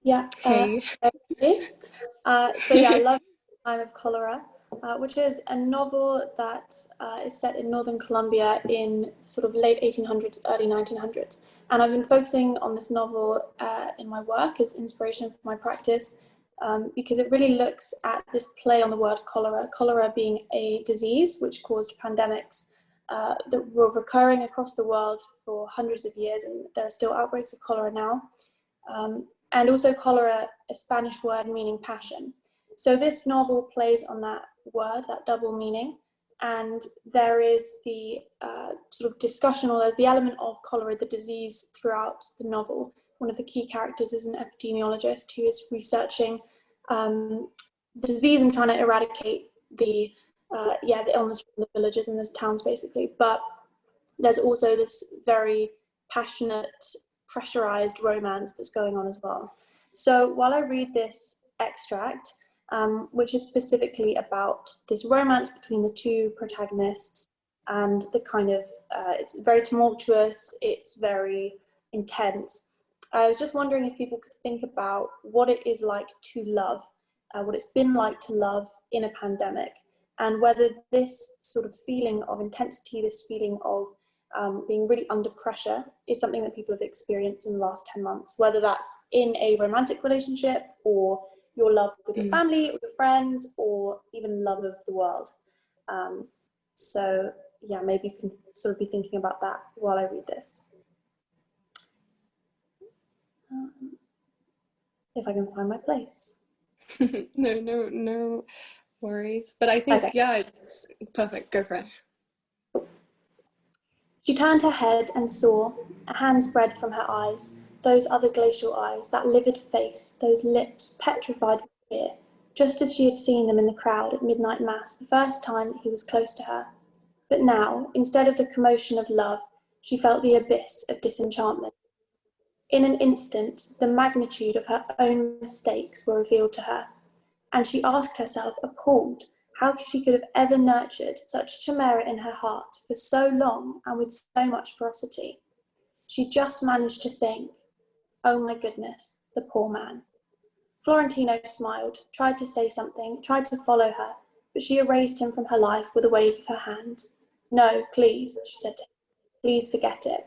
Yeah. Hey. Okay. So yeah, Love Time of Cholera, which is a novel that is set in northern Colombia in sort of late 1800s, early 1900s. And I've been focusing on this novel in my work as inspiration for my practice because it really looks at this play on the word cholera being a disease which caused pandemics that were recurring across the world for hundreds of years, and there are still outbreaks of cholera now. And also cholera, a Spanish word meaning passion. So this novel plays on that word, that double meaning, and there is the sort of discussion, or there's the element of cholera, the disease, throughout the novel. One of the key characters is an epidemiologist who is researching the disease and trying to eradicate the illness from the villages and the towns, basically. But there's also this very passionate, pressurized romance that's going on as well. So while I read this extract, which is specifically about this romance between the two protagonists, and the kind of, it's very tumultuous, it's very intense. I was just wondering if people could think about what it is like to love, what it's been like to love in a pandemic, and whether this sort of feeling of intensity, this feeling of being really under pressure, is something that people have experienced in the last 10 months, whether that's in a romantic relationship, or your love with your family, or your friends, or even love of the world. So yeah, maybe you can sort of be thinking about that while I read this. If I can find my place. No worries. But I think, Okay. yeah, it's perfect. Go for it. She turned her head and saw, a hand spread from her eyes, those other glacial eyes, that livid face, those lips petrified with fear, just as she had seen them in the crowd at midnight mass the first time he was close to her. But now, instead of the commotion of love, she felt the abyss of disenchantment. In an instant, the magnitude of her own mistakes were revealed to her, and she asked herself, appalled, how she could have ever nurtured such chimera in her heart for so long and with so much ferocity. She just managed to think, oh my goodness, the poor man. Florentino smiled, tried to say something, tried to follow her, but she erased him from her life with a wave of her hand. No, please, she said to him, please forget it.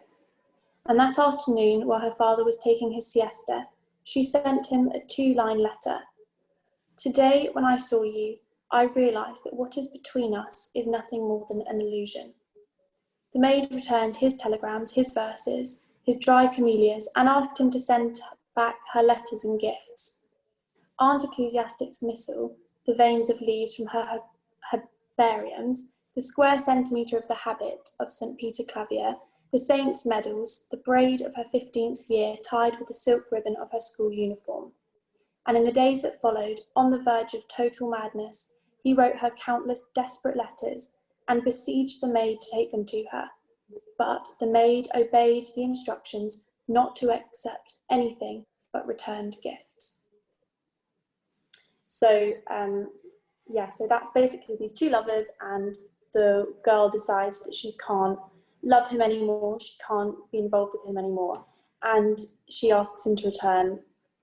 And that afternoon, while her father was taking his siesta, she sent him a 2-line letter. Today, when I saw you, I realised that what is between us is nothing more than an illusion. The maid returned his telegrams, his verses, his dry camellias, and asked him to send back her letters and gifts. Aunt Ecclesiastic's missal, the veins of leaves from her herbariums, the square centimetre of the habit of St. Peter Clavier, the saint's medals, the braid of her 15th year tied with the silk ribbon of her school uniform. And in the days that followed, on the verge of total madness, he wrote her countless desperate letters and besieged the maid to take them to her. But the maid obeyed the instructions not to accept anything but returned gifts. So, so that's basically these two lovers, and the girl decides that she can't love him anymore, she can't be involved with him anymore, and she asks him to return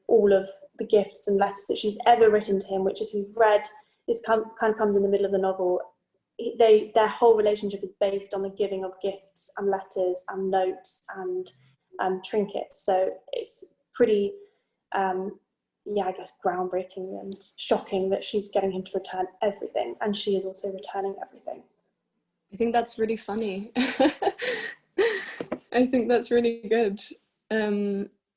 all of the gifts and letters that she's ever written to him, which, if you've read, this kind of comes in the middle of the novel. Their whole relationship is based on the giving of gifts and letters and notes and trinkets. So it's pretty, I guess, groundbreaking and shocking that she's getting him to return everything, and she is also returning everything. I think that's really funny. I think that's really good.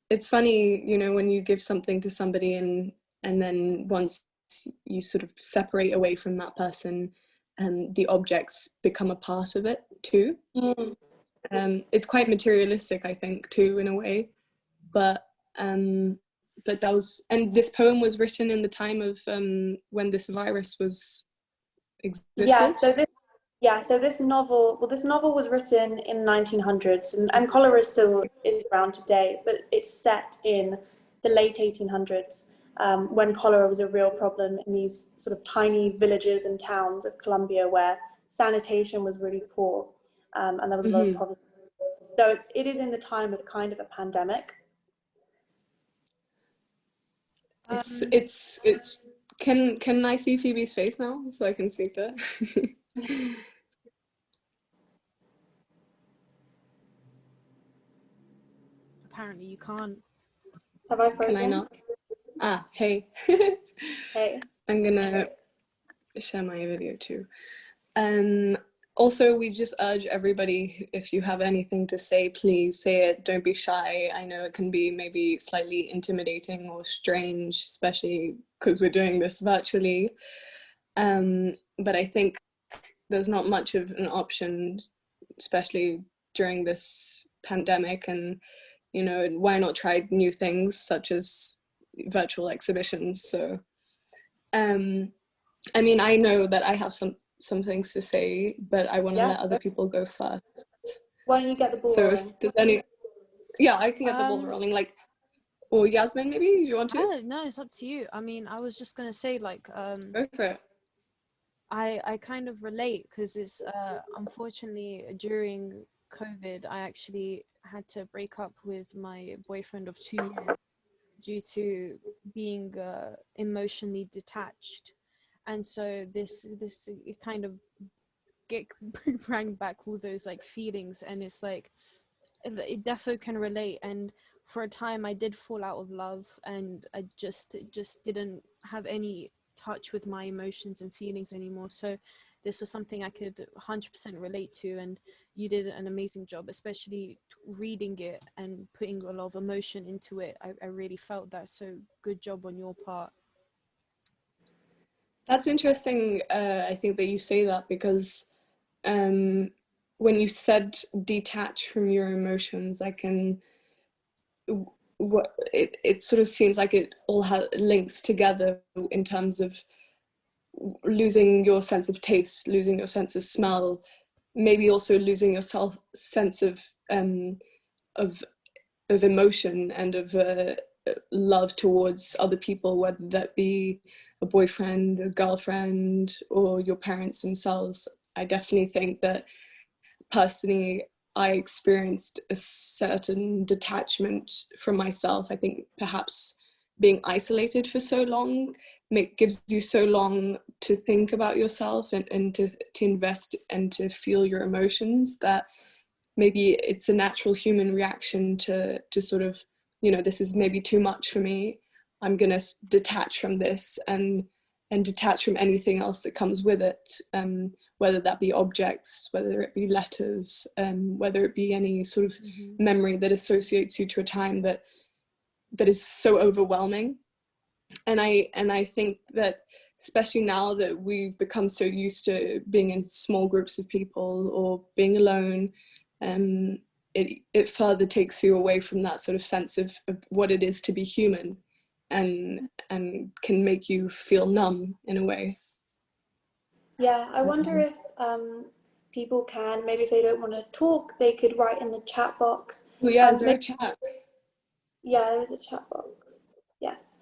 It's funny, when you give something to somebody and then once you sort of separate away from that person, and the objects become a part of it too. It's quite materialistic, I think, too, in a way. But that was, and this poem was written in the time of when this virus was existed. So this novel was written in the 1900s, and cholera still is around today, but it's set in the late 1800s, when cholera was a real problem in these sort of tiny villages and towns of Colombia where sanitation was really poor, and there was a lot of problems. So it is in the time of kind of a pandemic. It's it's can I see Phoebe's face now so I can speak to it? Apparently you can't. Have I Can I frozen? not? Ah, hey. Hey. I'm gonna share my video too. Um, Also, we just urge everybody, if you have anything to say, please say it. Don't be shy. I know it can be maybe slightly intimidating or strange, especially because we're doing this virtually. But I think there's not much of an option, especially during this pandemic. And, you know, why not try new things such as virtual exhibitions? So, I mean, I know that I have some things to say, but I want to Yeah. let other people go first. Why don't you get the ball So if rolling? does any, yeah, I can get the ball Um, rolling. Like, or Yasmin, maybe do you want I to don't know. It's up to you. I mean, I was just gonna say like go for it? I kind of relate because it's unfortunately during COVID I actually had to break up with my boyfriend of 2 years due to being emotionally detached, and so this it kind of get bring back all those like feelings, and it's like it defo can relate. And for a time I did fall out of love, and I just didn't have any touch with my emotions and feelings anymore. So this was something I could 100% relate to, and you did an amazing job, especially reading it and putting a lot of emotion into it. I really felt that, so good job on your part. That's interesting. I think that you say that because um, when you said detach from your emotions, I can what it sort of seems like it all links together in terms of losing your sense of taste, losing your sense of smell, maybe also losing your sense of of emotion and of love towards other people, whether that be a boyfriend, a girlfriend, or your parents themselves. I definitely think that personally, I experienced a certain detachment from myself. I think perhaps being isolated for so long gives you so long to think about yourself and to invest and to feel your emotions that maybe it's a natural human reaction to sort of, you know, this is maybe too much for me. I'm going to detach from this and detach from anything else that comes with it, whether that be objects, whether it be letters, whether it be any sort of Mm-hmm. memory that associates you to a time that is so overwhelming. And I think that especially now that we've become so used to being in small groups of people or being alone, um, it further takes you away from that sort of sense of what it is to be human, and can make you feel numb in a way. Yeah, I wonder if people can, maybe if they don't want to talk, they could write in the chat box. Well, yeah, is there Maybe, a chat? yeah, there is a chat box. Yes.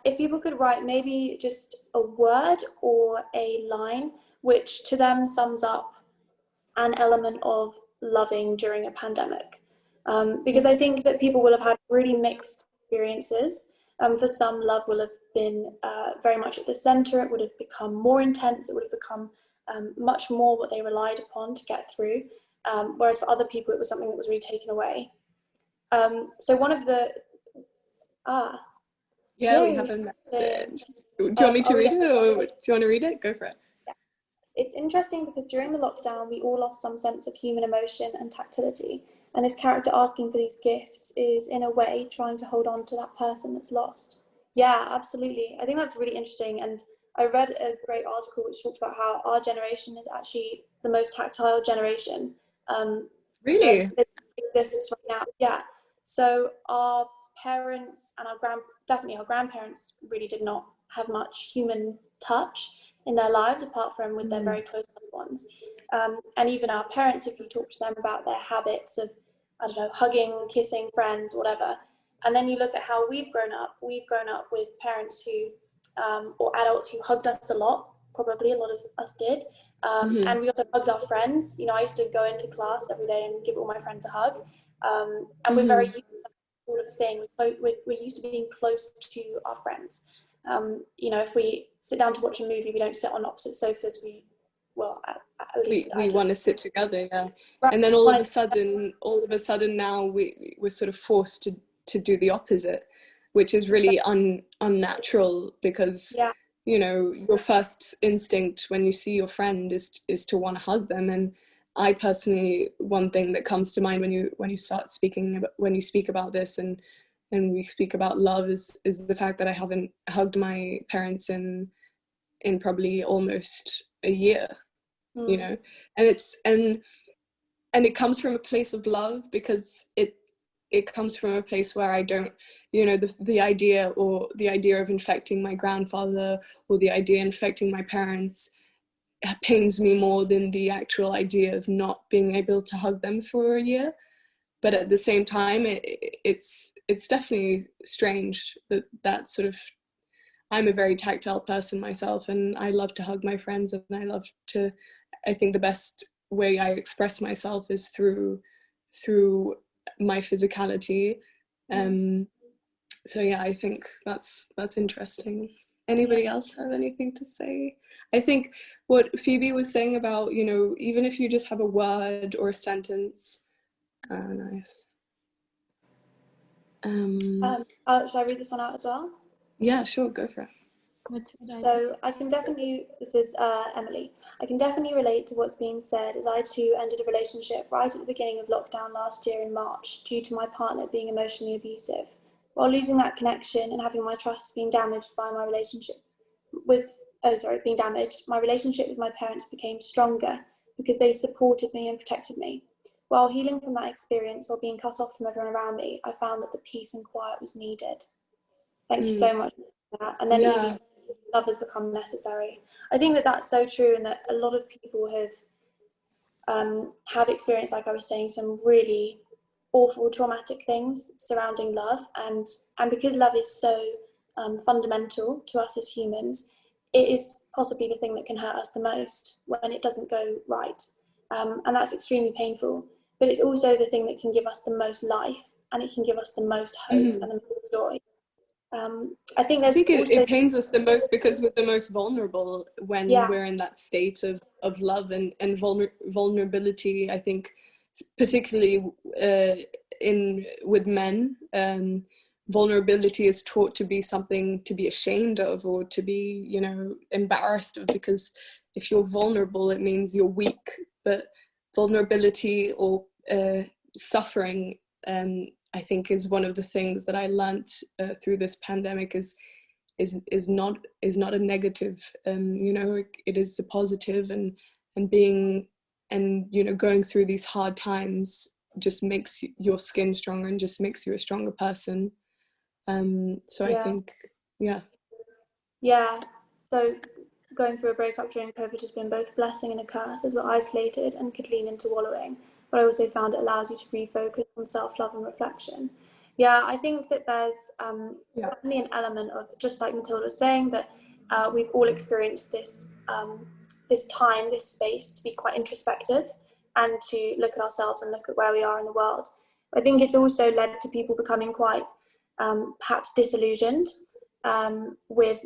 If people could write maybe just a word or a line which to them sums up an element of loving during a pandemic. Because I think that people will have had really mixed experiences. For some, love will have been very much at the center. It would have become more intense. It would have become much more what they relied upon to get through. Whereas for other people, it was something that was really taken away. So one of the, ah, Yeah, we yay, have a the, message. Do you want me to I'll read read it. it, or do you want to read it? Go for it. It's interesting because during the lockdown, we all lost some sense of human emotion and tactility. And this character asking for these gifts is, in a way, trying to hold on to that person that's lost. Yeah, absolutely. I think that's really interesting. And I read a great article which talked about how our generation is actually the most tactile generation Really? that exists right now. Yeah. So our parents and definitely our grandparents really did not have much human touch in their lives apart from with their Mm. very close loved ones. And even our parents, if you talk to them about their habits of, I don't know, hugging, kissing friends, whatever, and then you look at how we've grown up with parents who, or adults who hugged us a lot, probably a lot of us did. Mm-hmm. And we also hugged our friends. You know, I used to go into class every day and give all my friends a hug. And we're very Mm-hmm. used to sort of thing. We're used to being close to our friends. You know, if we sit down to watch a movie, we don't sit on opposite sofas. Well, at least I we do. want to sit together, yeah. Right. And then all of a sudden now we're sort of forced to do the opposite, which is really unnatural, because yeah. you know, your first instinct when you see your friend is to want to hug them. And I personally, one thing that comes to mind when you start speaking about, when you speak about this and we speak about love, is the fact that I haven't hugged my parents in probably almost a year. You know, and it's and it comes from a place of love, because it comes from a place where I don't, you know, the idea of infecting my grandfather, or the idea of infecting my parents, pains me more than the actual idea of not being able to hug them for a year. But at the same time, it's definitely strange that sort of, I'm a very tactile person myself, and I love to hug my friends, and I think the best way I express myself is through my physicality. So yeah, I think that's interesting. Anybody else have anything to say? I think what Phoebe was saying about, you know, even if you just have a word or a sentence. Nice. Should I read this one out as well? Yeah, sure, go for it. So I can definitely, this is Emily, I can definitely relate to what's being said, as I too ended a relationship right at the beginning of lockdown last year in March due to my partner being emotionally abusive. While losing that connection and having my trust being damaged by my relationship being damaged, my relationship with my parents became stronger because they supported me and protected me. While healing from that experience, while being cut off from everyone around me, I found that the peace and quiet was needed. Thank you so much for that. And then Evie said, love has become necessary. I think that that's so true, and that a lot of people have experienced, like I was saying, some really awful, traumatic things surrounding love, and because love is so fundamental to us as humans, it is possibly the thing that can hurt us the most when it doesn't go right, and that's extremely painful. But it's also the thing that can give us the most life, and it can give us the most hope and the most joy. I think it pains us the most because we're the most vulnerable when we're in that state of love and vulnerability. I think particularly with men, vulnerability is taught to be something to be ashamed of, or to be, you know, embarrassed of, because if you're vulnerable, it means you're weak. But vulnerability or suffering, I think, is one of the things that I learned through this pandemic is not a negative. You know, it is a positive, and being, and you know, going through these hard times just makes your skin stronger and just makes you a stronger person. So I think, yeah. So going through a breakup during COVID has been both a blessing and a curse, as we're isolated and could lean into wallowing. But I also found it allows you to refocus on self-love and reflection. Yeah, I think that there's certainly an element of, just like Matilda was saying, that we've all experienced this time, this space to be quite introspective and to look at ourselves and look at where we are in the world. I think it's also led to people becoming quite perhaps disillusioned with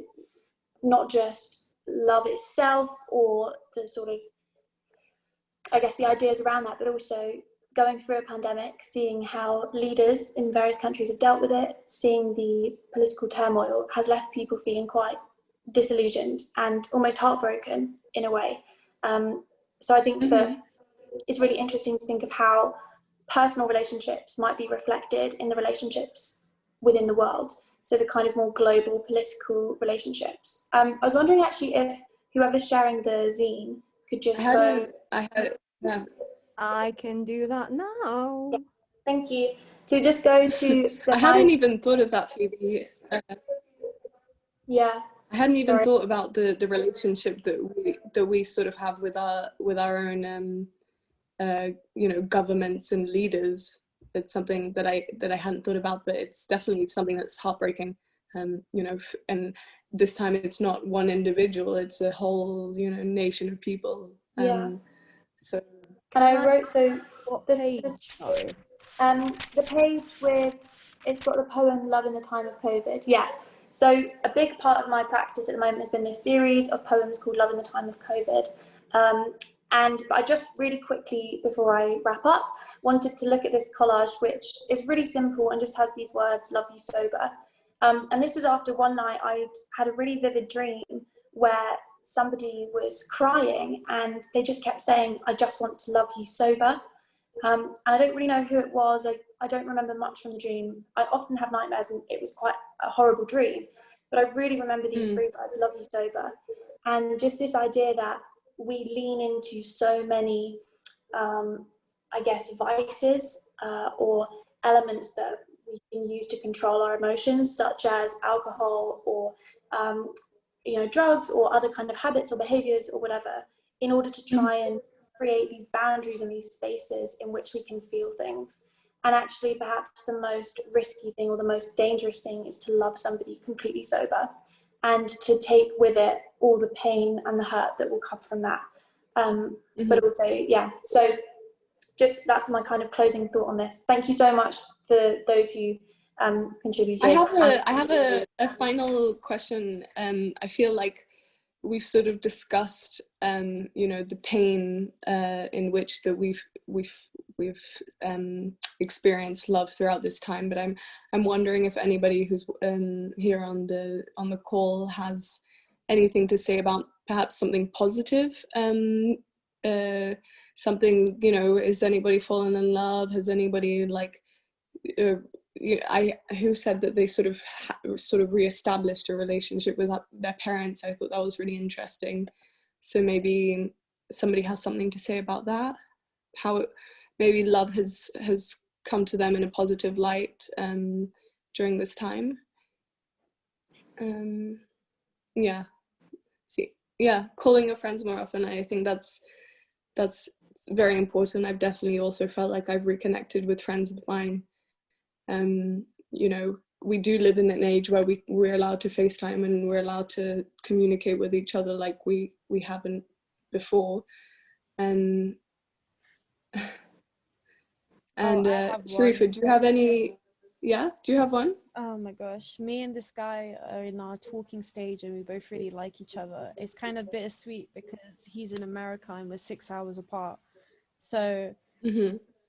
not just love itself or the sort of, I guess, the ideas around that, but also going through a pandemic, seeing how leaders in various countries have dealt with it, seeing the political turmoil has left people feeling quite disillusioned and almost heartbroken in a way. So I think that it's really interesting to think of how personal relationships might be reflected in the relationships within the world. So the kind of more global political relationships. I was wondering actually if whoever's sharing the zine could just I can do that now. Yeah, thank you. So just go to. So I hadn't even thought of that, Phoebe. Yeah. I hadn't even thought about the relationship that we sort of have with our own you know, governments and leaders. It's something that I hadn't thought about, but it's definitely something that's heartbreaking. You know, and this time it's not one individual; it's a whole, you know, nation of people. So. And I wrote What page? the page with it's got the poem Love in the Time of COVID. Yeah. So a big part of my practice at the moment has been this series of poems called Love in the Time of COVID. But I just really quickly, before I wrap up, wanted to look at this collage, which is really simple and just has these words, love you sober. And this was after one night I'd had a really vivid dream where somebody was crying and they just kept saying, I just want to love you sober. And I don't really know who it was. I don't remember much from the dream. I often have nightmares and it was quite a horrible dream. But I really remember these three words, love you sober. And just this idea that we lean into so many, I guess, vices or elements that we can use to control our emotions, such as alcohol or drugs or other kind of habits or behaviors or whatever, in order to try and create these boundaries and these spaces in which we can feel things. And actually, perhaps the most risky thing or the most dangerous thing is to love somebody completely sober and to take with it all the pain and the hurt that will come from that. But also, yeah, so just that's my kind of closing thought on this. Thank you so much for those who contributed. I have a final question. I feel like we've sort of discussed, the pain in which that we've experienced love throughout this time. But I'm wondering if anybody who's here on the call has anything to say about perhaps something positive. Something, is anybody fallen in love? Has anybody who said that they sort of reestablished a relationship with their parents? I thought that was really interesting. So maybe somebody has something to say about that. How maybe love has come to them in a positive light during this time. Calling your friends more often. I think that's very important. I've definitely also felt like I've reconnected with friends of mine. We do live in an age where we're allowed to FaceTime and we're allowed to communicate with each other like we haven't before. And Sharifa, do you have any? Yeah, do you have one? Oh my gosh, me and this guy are in our talking stage and we both really like each other. It's kind of bittersweet because he's in America and we're 6 hours apart. So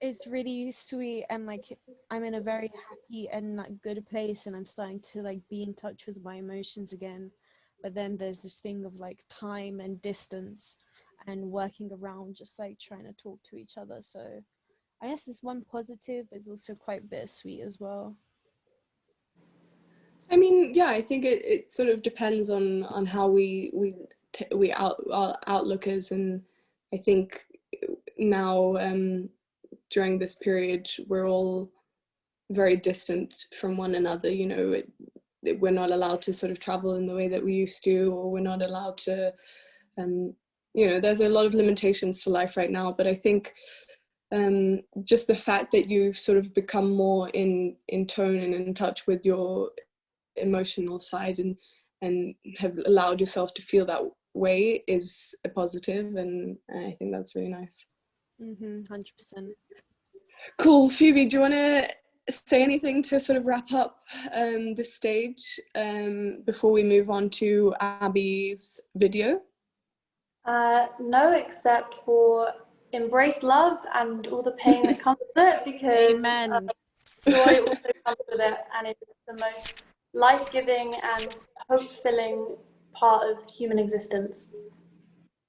it's really sweet, and I'm in a very happy and good place, and I'm starting to be in touch with my emotions again. But then there's this thing of time and distance and working around just trying to talk to each other. So I guess it's one positive, but it's also quite bittersweet as well. I mean, yeah, I think it sort of depends on how our outlook is, and I think now during this period we're all very distant from one another. We're not allowed to sort of travel in the way that we used to, or we're not allowed to. There's a lot of limitations to life right now, but I think just the fact that you've sort of become more in tone and in touch with your emotional side and have allowed yourself to feel that way is a positive, and I think that's really nice. 100%. Cool. Phoebe, do you want to say anything to sort of wrap up this stage before we move on to Abby's video? No, except for embrace love and all the pain that comes with it, because joy also comes with it, and it's the most life-giving and hope-filling part of human existence.